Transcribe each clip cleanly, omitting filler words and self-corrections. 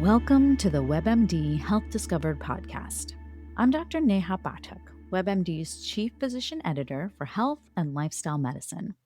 Welcome to the WebMD Health Discovered podcast. I'm Dr. Neha Pathak, WebMD's Chief Physician Editor for Health and Lifestyle Medicine.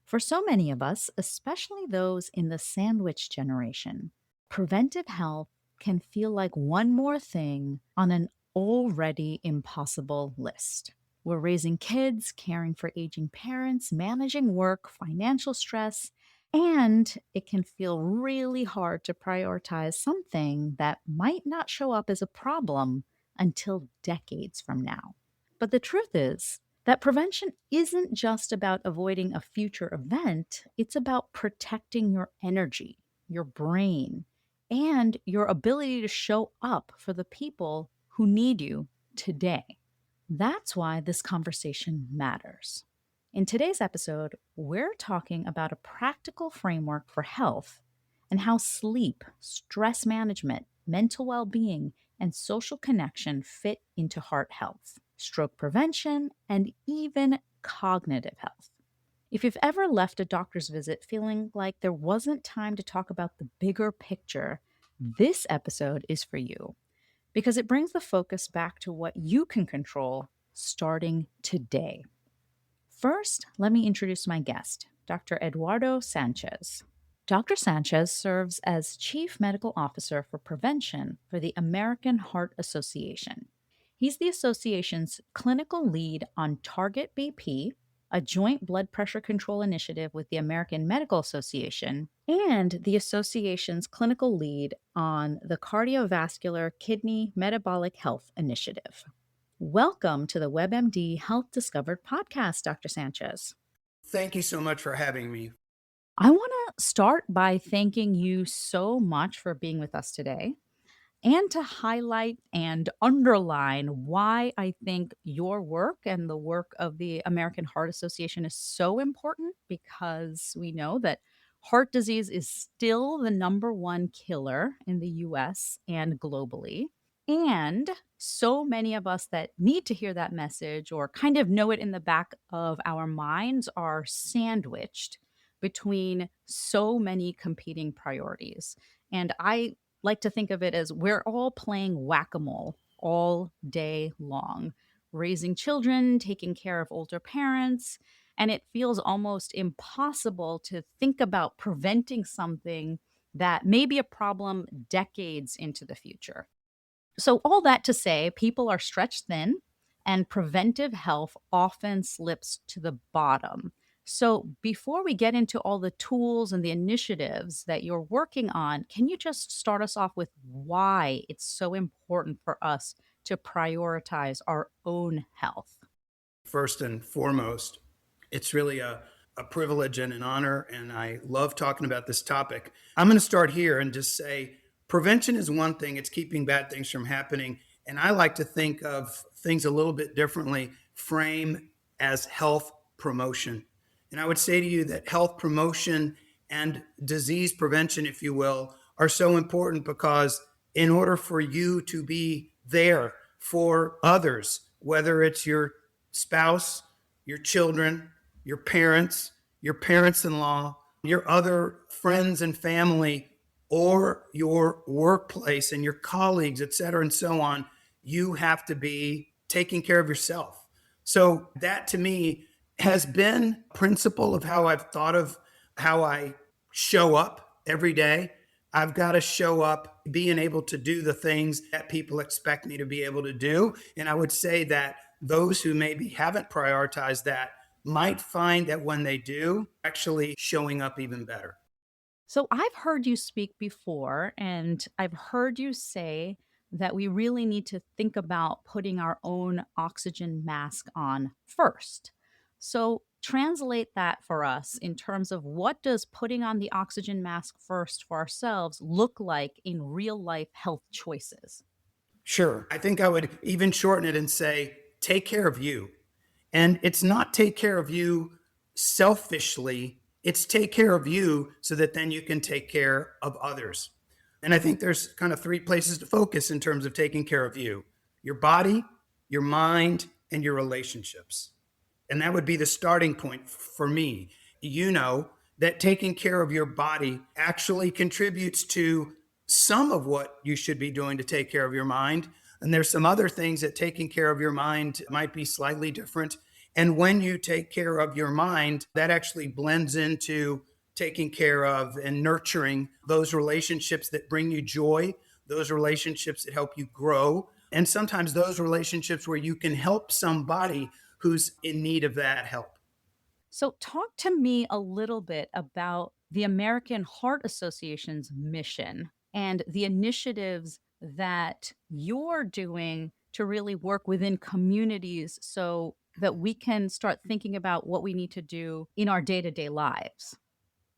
For so many of us, especially those in the sandwich generation, preventive health can feel like one more thing on an already impossible list. We're raising kids, caring for aging parents, managing work, financial stress, and it can feel really hard to prioritize something that might not show up as a problem until decades from now. But the truth is that prevention isn't just about avoiding a future event, it's about protecting your energy, your brain, and your ability to show up for the people who need you today. That's why this conversation matters. In today's episode, we're talking about a practical framework for health and how sleep, stress management, mental well being, and social connection fit into heart health, stroke prevention, and even cognitive health. If you've ever left a doctor's visit feeling like there wasn't time to talk about the bigger picture, this episode is for you because it brings the focus back to what you can control starting today. First, let me introduce my guest, Dr. Eduardo Sanchez. Dr. Sanchez serves as Chief Medical Officer for Prevention for the American Heart Association. He's the association's clinical lead on Target BP, a joint blood pressure control initiative with the American Medical Association, and the association's clinical lead on the Cardiovascular Kidney Metabolic Health Initiative. Welcome to the WebMD Health Discovered podcast, Dr. Sanchez. Thank you so much for having me. I want to start by thanking you so much for being with us today and to highlight and underline why I think your work and the work of the American Heart Association is so important, because we know that heart disease is still the number one killer in the US and globally. And so many of us that need to hear that message or kind of know it in the back of our minds are sandwiched between so many competing priorities. And I like to think of it as we're all playing whack-a-mole all day long, raising children, taking care of older parents, and it feels almost impossible to think about preventing something that may be a problem decades into the future. So, all that to say, people are stretched thin and preventive health often slips to the bottom. So, before we get into all the tools and the initiatives that you're working on, can you just start us off with why it's so important for us to prioritize our own health? First and foremost, it's really a privilege and an honor, and I love talking about this topic. I'm going to start here and just say prevention is one thing, it's keeping bad things from happening. And I like to think of things a little bit differently, frame as health promotion. And I would say to you that health promotion and disease prevention, if you will, are so important because in order for you to be there for others, whether it's your spouse, your children, your parents-in-law, your other friends and family, or your workplace and your colleagues, et cetera, and so on, you have to be taking care of yourself. So that to me has been a principle of how I've thought of how I show up every day. I've got to show up being able to do the things that people expect me to be able to do. And I would say that those who maybe haven't prioritized that might find that when they do, actually showing up even better. So, I've heard you speak before, and I've heard you say that we really need to think about putting our own oxygen mask on first. So, translate that for us in terms of what does putting on the oxygen mask first for ourselves look like in real life health choices? Sure. I think I would even shorten it and say, take care of you. And it's not take care of you selfishly, it's take care of you so that then you can take care of others. And I think there's kind of three places to focus in terms of taking care of you: your body, your mind, and your relationships. And that would be the starting point for me. You know that taking care of your body actually contributes to some of what you should be doing to take care of your mind. And there's some other things that taking care of your mind might be slightly different. And when you take care of your mind, that actually blends into taking care of and nurturing those relationships that bring you joy, those relationships that help you grow, and sometimes those relationships where you can help somebody who's in need of that help. So, talk to me a little bit about the American Heart Association's mission and the initiatives that you're doing to really work within communities so that we can start thinking about what we need to do in our day to day lives.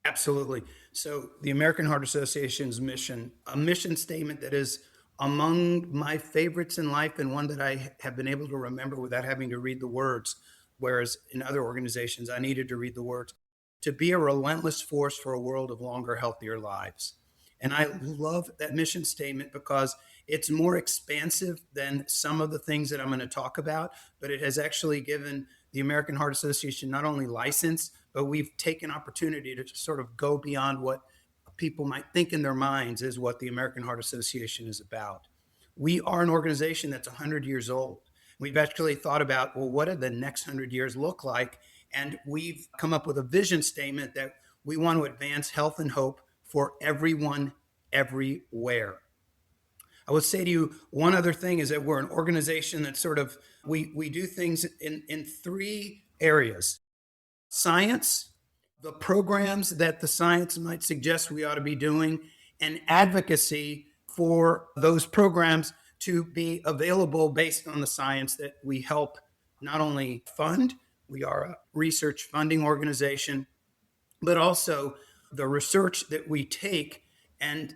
Absolutely. So, the American Heart Association's mission, a mission statement that is among my favorites in life and one that I have been able to remember without having to read the words. Whereas in other organizations, I needed to read the words to be a relentless force for a world of longer, healthier lives. And I love that mission statement because it's more expansive than some of the things that I'm going to talk about, but it has actually given the American Heart Association not only license, but we've taken opportunity to sort of go beyond what people might think in their minds is what the American Heart Association is about. We are an organization that's 100 years old. We've actually thought about, well, what do the next 100 years look like? And we've come up with a vision statement that we want to advance health and hope for everyone, everywhere. I would say to you, one other thing is that we're an organization that sort of, we do things in three areas: science, the programs that the science might suggest we ought to be doing, and advocacy for those programs to be available based on the science that we help not only fund, we are a research funding organization, but also the research that we take and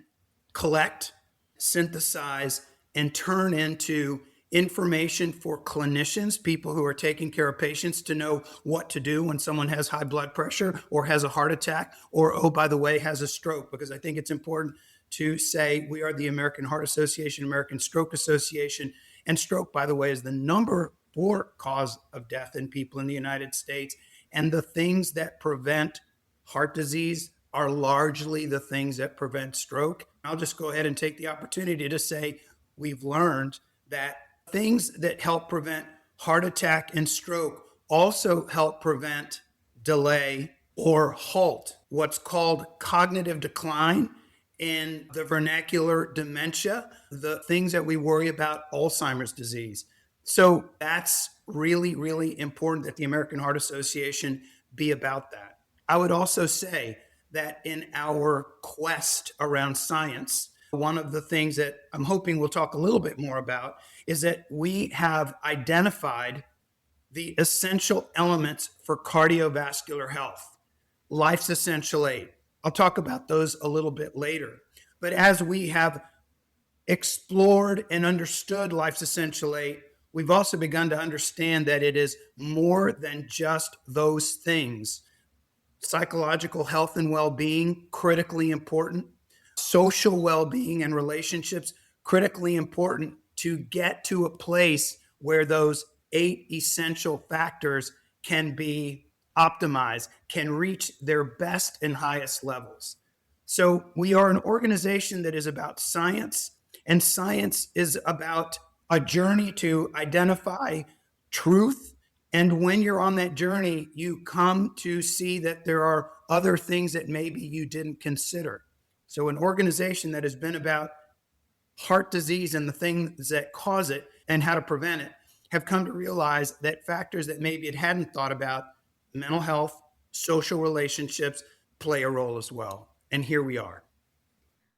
collect, synthesize, and turn into information for clinicians, people who are taking care of patients, to know what to do when someone has high blood pressure or has a heart attack or, oh, by the way, has a stroke. Because I think it's important to say we are the American Heart Association, American Stroke Association. And stroke, by the way, is the number 4 cause of death in people in the United States. And the things that prevent heart disease are largely the things that prevent stroke. I'll just go ahead and take the opportunity to say we've learned that things that help prevent heart attack and stroke also help prevent, delay, or halt what's called cognitive decline in the vernacular dementia, the things that we worry about, Alzheimer's disease. So that's really, really important that the American Heart Association be about that. I would also say that in our quest around science, one of the things that I'm hoping we'll talk a little bit more about is that we have identified the essential elements for cardiovascular health, life's essential 8. I'll talk about those a little bit later. But as we have explored and understood life's essential 8, we've also begun to understand that it is more than just those things. Psychological health and well-being, critically important. Social well-being and relationships, critically important to get to a place where those 8 essential factors can be optimized, can reach their best and highest levels. So we are an organization that is about science, and science is about a journey to identify truth. And when you're on that journey, you come to see that there are other things that maybe you didn't consider. So, an organization that has been about heart disease and the things that cause it and how to prevent it have come to realize that factors that maybe it hadn't thought about, mental health, social relationships, play a role as well. And here we are.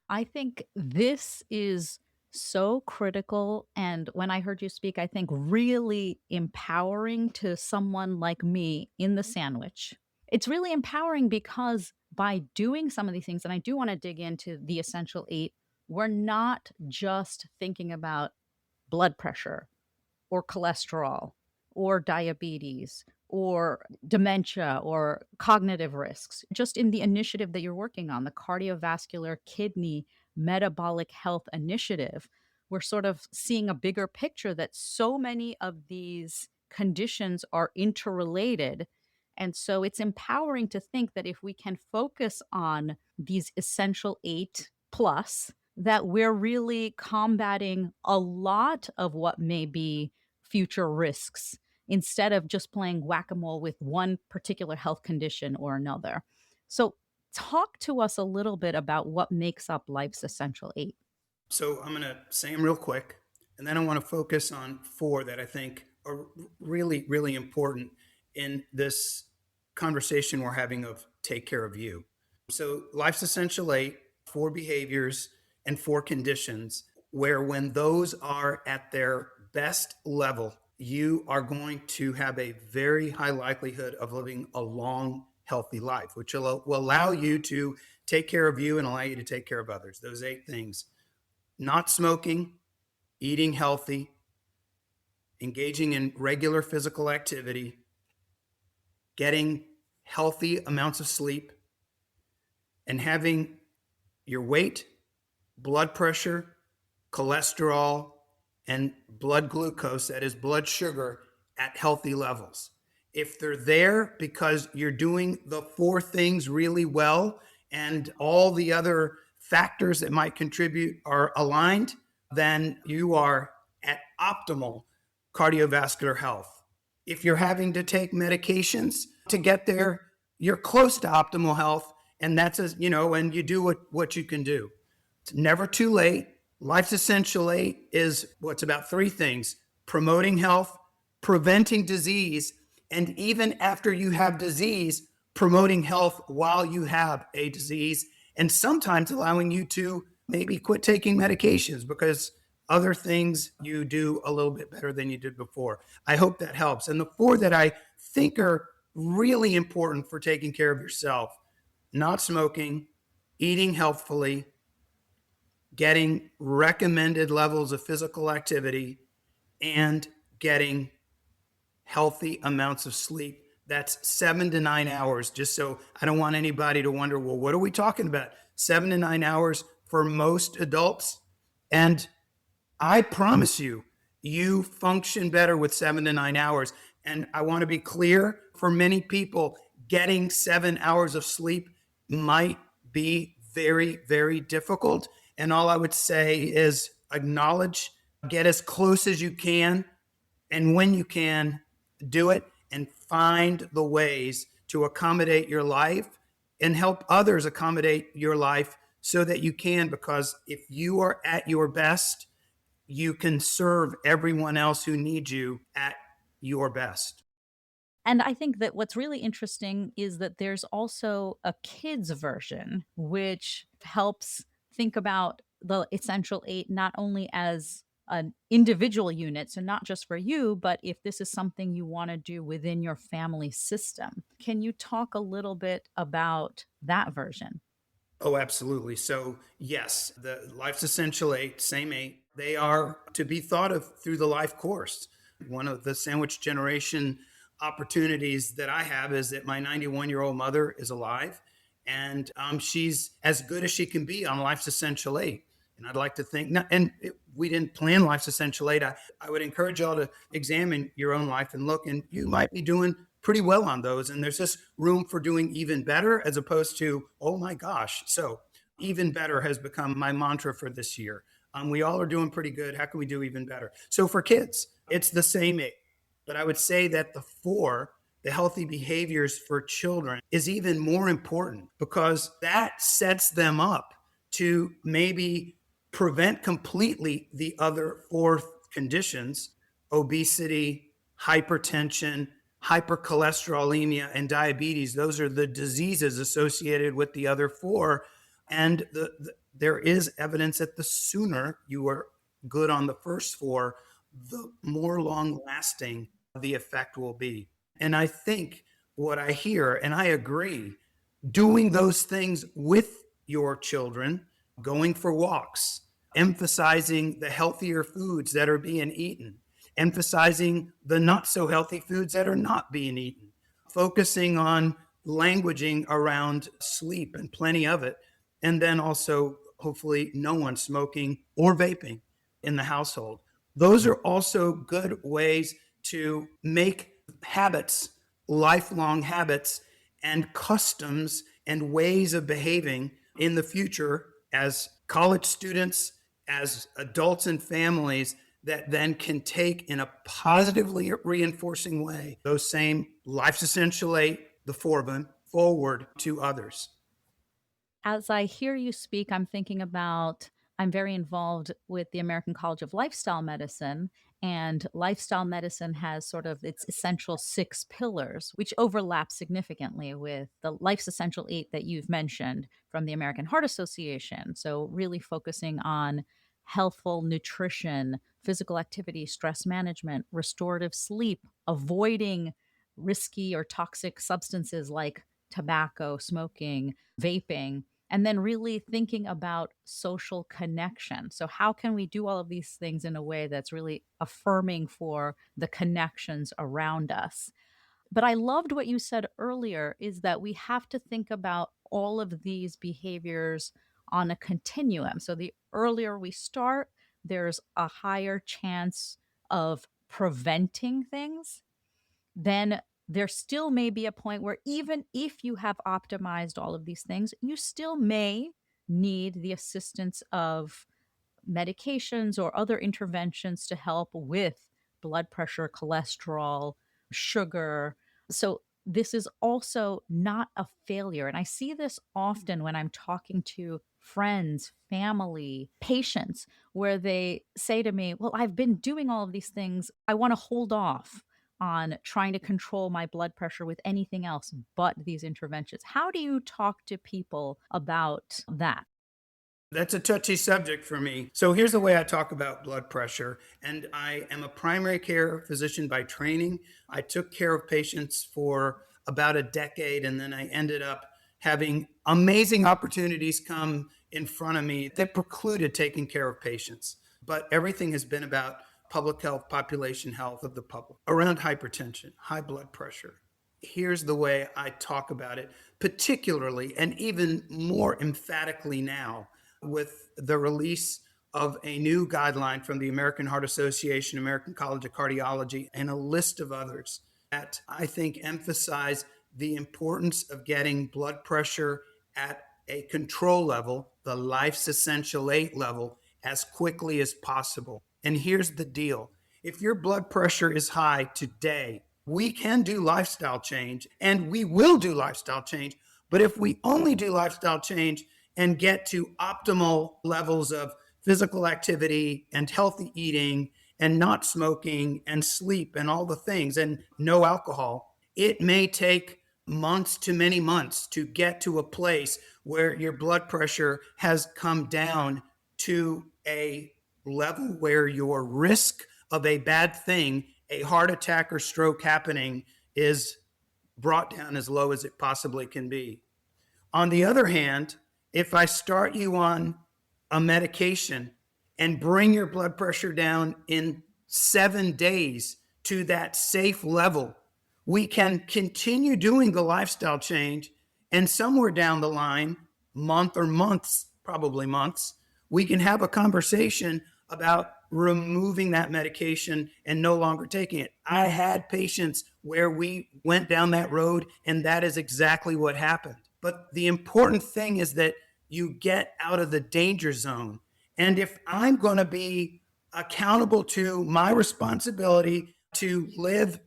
I think this is so critical. And when I heard you speak, I think really empowering to someone like me in the sandwich. It's really empowering because by doing some of these things, and I do want to dig into the essential 8, we're not just thinking about blood pressure or cholesterol or diabetes or dementia or cognitive risks, just in the initiative that you're working on, the cardiovascular kidney metabolic health initiative. We're sort of seeing a bigger picture that so many of these conditions are interrelated. And so it's empowering to think that if we can focus on these essential 8 plus, that we're really combating a lot of what may be future risks instead of just playing whack a mole with one particular health condition or another. So, talk to us a little bit about what makes up life's essential eight. So I'm going to say them real quick, and then I want to focus on four that I think are really, really important in this conversation we're having of take care of you. So life's essential eight, four behaviors and four conditions where when those are at their best level, you are going to have a very high likelihood of living a long, healthy life, which will allow you to take care of you and allow you to take care of others. Those eight things: not smoking, eating healthy, engaging in regular physical activity, getting healthy amounts of sleep, and having your weight, blood pressure, cholesterol, and blood glucose, that is blood sugar, at healthy levels. If they're there because you're doing the four things really well and all the other factors that might contribute are aligned, then you are at optimal cardiovascular health. If you're having to take medications to get there, you're close to optimal health. And that's, and you do what you can do. It's never too late. Life's Essential Eight is what's about three things: promoting health, preventing disease, and even after you have disease, promoting health while you have a disease, and sometimes allowing you to maybe quit taking medications because other things you do a little bit better than you did before. I hope that helps. And the four that I think are really important for taking care of yourself: not smoking, eating healthfully, getting recommended levels of physical activity, and getting healthy amounts of sleep. That's 7 to 9 hours. Just so I don't want anybody to wonder, well, what are we talking about? 7 to 9 hours for most adults. And I promise you, you function better with 7 to 9 hours. And I want to be clear, for many people, getting 7 hours of sleep might be very, very difficult. And all I would say is acknowledge, get as close as you can. And when you can, do it and find the ways to accommodate your life and help others accommodate your life so that you can, because if you are at your best, you can serve everyone else who needs you at your best. And I think that what's really interesting is that there's also a kids version, which helps think about the essential eight not only as an individual unit, so not just for you, but if this is something you want to do within your family system. Can you talk a little bit about that version? Oh, absolutely. So, yes, the Life's Essential Eight, same eight, they are to be thought of through the life course. One of the sandwich generation opportunities that I have is that my 91-year-old mother is alive, and she's as good as she can be on Life's Essential Eight. And I'd like to think, we didn't plan Life's Essential Eight. I would encourage y'all to examine your own life and look, and you might be doing pretty well on those. And there's just room for doing even better as opposed to, oh my gosh. So, even better has become my mantra for this year. We all are doing pretty good. How can we do even better? So, for kids, it's the same eight. But I would say that the four, the healthy behaviors for children, is even more important because that sets them up to maybe prevent completely the other four conditions: obesity, hypertension, hypercholesterolemia, and diabetes. Those are the diseases associated with the other four. And there is evidence that the sooner you are good on the first four, the more long lasting the effect will be. And I think what I hear, and I agree, doing those things with your children, going for walks, emphasizing the healthier foods that are being eaten, emphasizing the not so healthy foods that are not being eaten, focusing on languaging around sleep and plenty of it, and then also hopefully no one smoking or vaping in the household. Those are also good ways to make habits, lifelong habits, and customs and ways of behaving in the future as college students, as adults and families that then can take in a positively reinforcing way those same life's essential 8, the 4 of them, forward to others. As I hear you speak, I'm thinking about I'm very involved with the American College of Lifestyle Medicine, and lifestyle medicine has sort of its essential 6 pillars, which overlap significantly with the life's essential 8 that you've mentioned from the American Heart Association. So, really focusing on healthful nutrition, physical activity, stress management, restorative sleep, avoiding risky or toxic substances like tobacco, smoking, vaping, and then really thinking about social connection. So, how can we do all of these things in a way that's really affirming for the connections around us? But I loved what you said earlier is that we have to think about all of these behaviors on a continuum. So, the earlier we start, there's a higher chance of preventing things. Then there still may be a point where even if you have optimized all of these things, you still may need the assistance of medications or other interventions to help with blood pressure, cholesterol, sugar. So, this is also not a failure. And I see this often when I'm talking to friends, family, patients, where they say to me, well, I've been doing all of these things. I want to hold off on trying to control my blood pressure with anything else but these interventions. How do you talk to people about that? That's a touchy subject for me. So here's the way I talk about blood pressure. And I am a primary care physician by training. I took care of patients for about a decade, and then I ended up having amazing opportunities come in front of me that precluded taking care of patients. But everything has been about public health, population health of the public around hypertension, high blood pressure. Here's the way I talk about it, particularly and even more emphatically now with the release of a new guideline from the American Heart Association, American College of Cardiology, and a list of others that I think emphasize the importance of getting blood pressure at a control level, the life's essential 8 level, as quickly as possible. And here's the deal. If your blood pressure is high today, we can do lifestyle change and we will do lifestyle change. But if we only do lifestyle change and get to optimal levels of physical activity and healthy eating and not smoking and sleep and all the things and no alcohol, it may take months to many months to get to a place where your blood pressure has come down to a level where your risk of a bad thing, a heart attack or stroke happening, is brought down as low as it possibly can be. On the other hand, if I start you on a medication and bring your blood pressure down in 7 days to that safe level, we can continue doing the lifestyle change. And somewhere down the line, month or months, probably months, we can have a conversation about removing that medication and no longer taking it. I had patients where we went down that road, and that is exactly what happened. But the important thing is that you get out of the danger zone. And if I'm going to be accountable to my responsibility to live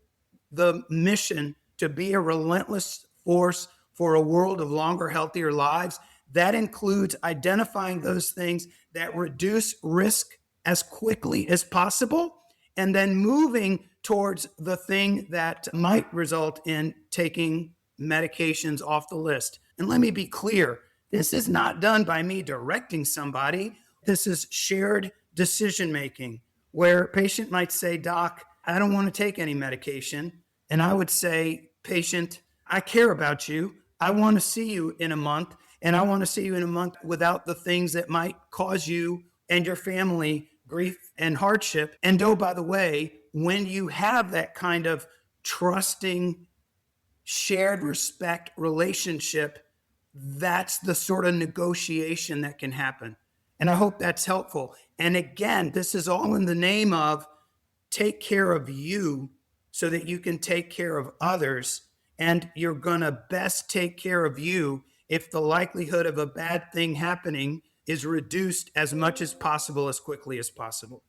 the mission to be a relentless force for a world of longer, healthier lives, that includes identifying those things that reduce risk as quickly as possible and then moving towards the thing that might result in taking medications off the list. And let me be clear, this is not done by me directing somebody. This is shared decision making where a patient might say, Doc, I don't want to take any medication. And I would say, patient, I care about you. I want to see you in a month, and I want to see you in a month without the things that might cause you and your family grief and hardship. And oh, by the way, when you have that kind of trusting, shared respect relationship, that's the sort of negotiation that can happen. And I hope that's helpful. And again, this is all in the name of take care of you so that you can take care of others. And you're going to best take care of you if the likelihood of a bad thing happening is reduced as much as possible, as quickly as possible.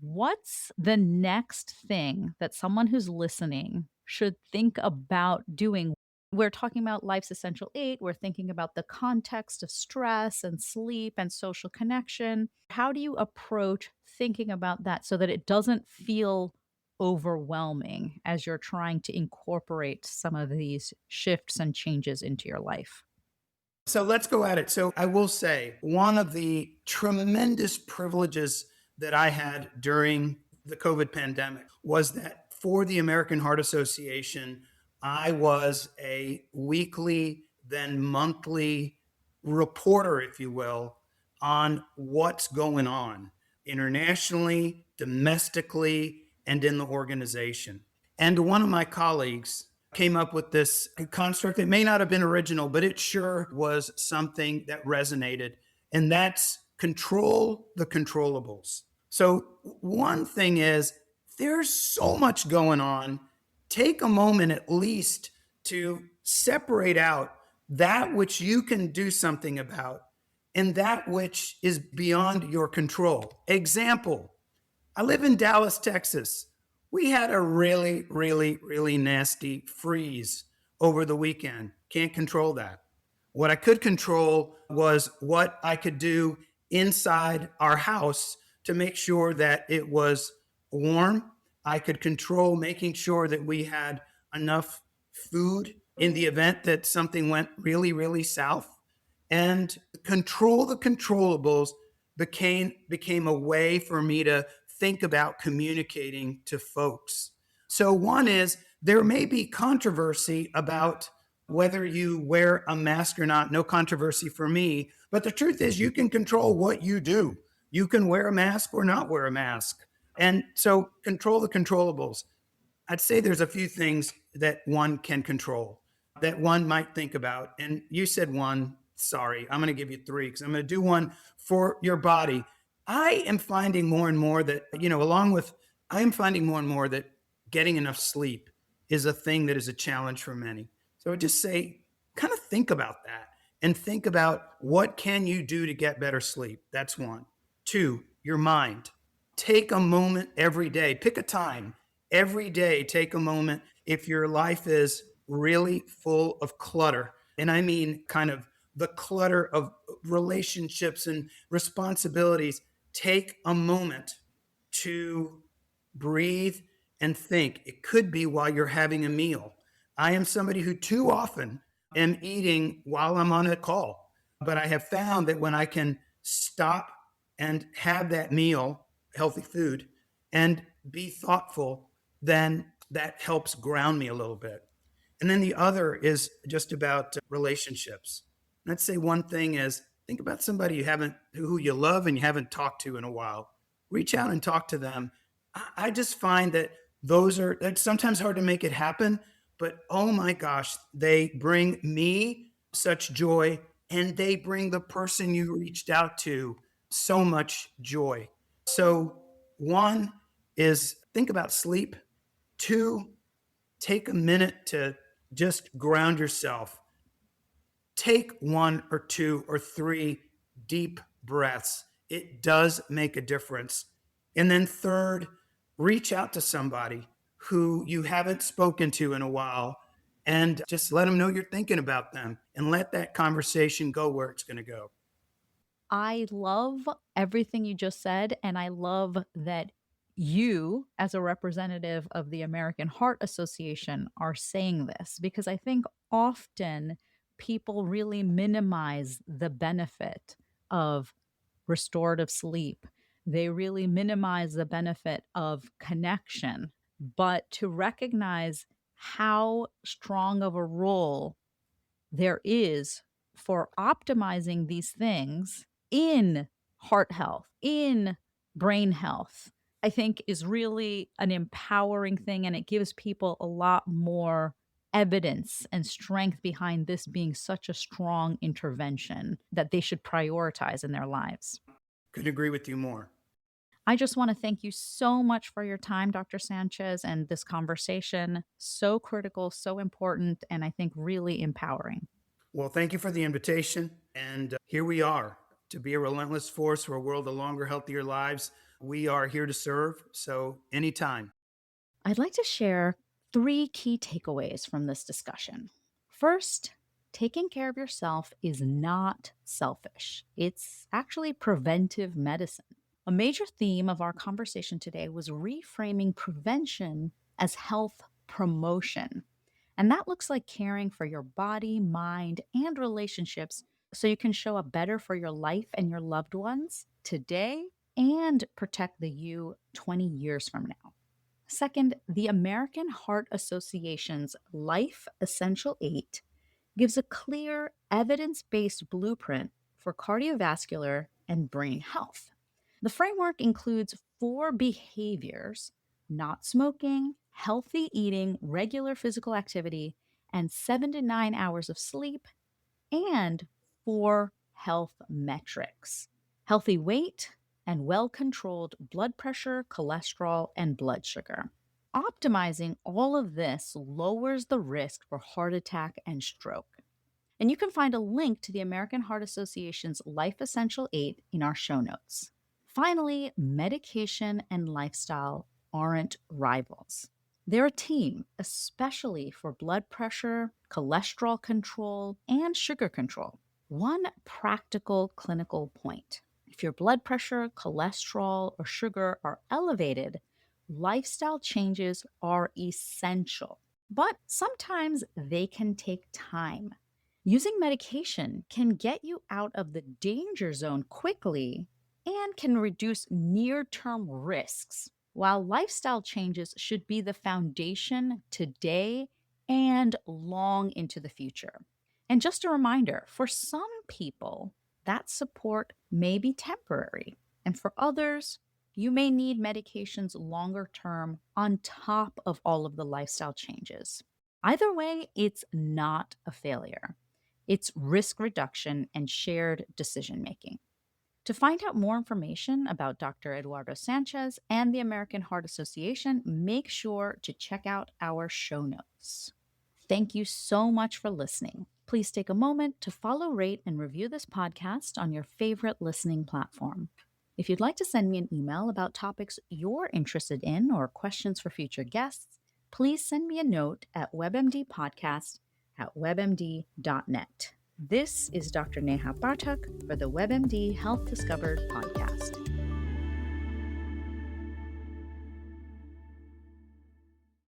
What's the next thing that someone who's listening should think about doing? We're talking about life's essential eight. We're thinking about the context of stress and sleep and social connection. How do you approach thinking about that so that it doesn't feel overwhelming as you're trying to incorporate some of these shifts and changes into your life? So let's go at it. So I will say one of the tremendous privileges that I had during the COVID pandemic was that for the American Heart Association, I was a weekly, then monthly reporter, if you will, on what's going on internationally, domestically, and in the organization. And one of my colleagues came up with this construct that may not have been original, but it sure was something that resonated. And that's control the controllables. So, one thing is, there's so much going on. Take a moment at least to separate out that which you can do something about and that which is beyond your control. Example, I live in Dallas, Texas. We had a really, really, really nasty freeze over the weekend. Can't control that. What I could control was what I could do inside our house to make sure that it was warm. I could control making sure that we had enough food in the event that something went really, really south. And control the controllables became a way for me to think about communicating to folks. So one is there may be controversy about whether you wear a mask or not. No controversy for me, but the truth is you can control what you do. You can wear a mask or not wear a mask. And so control the controllables. I'd say there's a few things that one can control that one might think about. And you said one. Sorry, I'm going to give you three because I'm going to do one for your body. I am finding more and more that, I am finding more and more that getting enough sleep is a thing that is a challenge for many. So I just say, kind of think about that and think about what can you do to get better sleep. That's one. Two, your mind. Take a moment every day. Pick a time. Every day, take a moment. If your life is really full of clutter, and I mean kind of the clutter of relationships and responsibilities, take a moment to breathe and think. It could be while you're having a meal. I am somebody who too often am eating while I'm on a call, but I have found that when I can stop and have that meal, healthy food, and be thoughtful, then that helps ground me a little bit. And then the other is just about relationships. And I'd say one thing is think about somebody who you love and you haven't talked to in a while. Reach out and talk to them. I just find that it's sometimes hard to make it happen, but oh my gosh, they bring me such joy and they bring the person you reached out to so much joy. So, one is think about sleep. Two, take a minute to just ground yourself. Take one or two or three deep breaths. It does make a difference. And then, third, reach out to somebody who you haven't spoken to in a while and just let them know you're thinking about them and let that conversation go where it's going to go. I love everything you just said. And I love that you, as a representative of the American Heart Association, are saying this because I think often people really minimize the benefit of restorative sleep. They really minimize the benefit of connection. But to recognize how strong of a role there is for optimizing these things in heart health, in brain health, I think is really an empowering thing. And it gives people a lot more evidence and strength behind this being such a strong intervention that they should prioritize in their lives. Couldn't agree with you more. I just want to thank you so much for your time, Dr. Sanchez, and this conversation. So critical, so important, and I think really empowering. Well, thank you for the invitation. And here we are to be a relentless force for a world of longer, healthier lives. We are here to serve. So anytime. I'd like to share 3 key takeaways from this discussion. First, taking care of yourself is not selfish, it's actually preventive medicine. A major theme of our conversation today was reframing prevention as health promotion. And that looks like caring for your body, mind, and relationships so you can show up better for your life and your loved ones today and protect the you 20 years from now. Second, the American Heart Association's Life Essential 8 gives a clear, evidence based blueprint for cardiovascular and brain health. The framework includes 4 behaviors: not smoking, healthy eating, regular physical activity, and 7 to 9 hours of sleep, and 4 health metrics: healthy weight and well controlled blood pressure, cholesterol, and blood sugar. Optimizing all of this lowers the risk for heart attack and stroke. And you can find a link to the American Heart Association's Life Essential 8 in our show notes. Finally, medication and lifestyle aren't rivals. They're a team, especially for blood pressure, cholesterol control, and sugar control. One practical clinical point: if your blood pressure, cholesterol, or sugar are elevated, lifestyle changes are essential. But sometimes they can take time. Using medication can get you out of the danger zone quickly and can reduce near term risks, while lifestyle changes should be the foundation today and long into the future. And just a reminder, for some people, that support may be temporary, and for others, you may need medications longer term on top of all of the lifestyle changes. Either way, it's not a failure. It's risk reduction and shared decision making. To find out more information about Dr. Eduardo Sanchez and the American Heart Association, make sure to check out our show notes. Thank you so much for listening. Please take a moment to follow, rate, and review this podcast on your favorite listening platform. If you'd like to send me an email about topics you're interested in or questions for future guests, please send me a note at webmdpodcast@webmd.net. This is Dr. Neha Pathak for the WebMD Health Discovered podcast.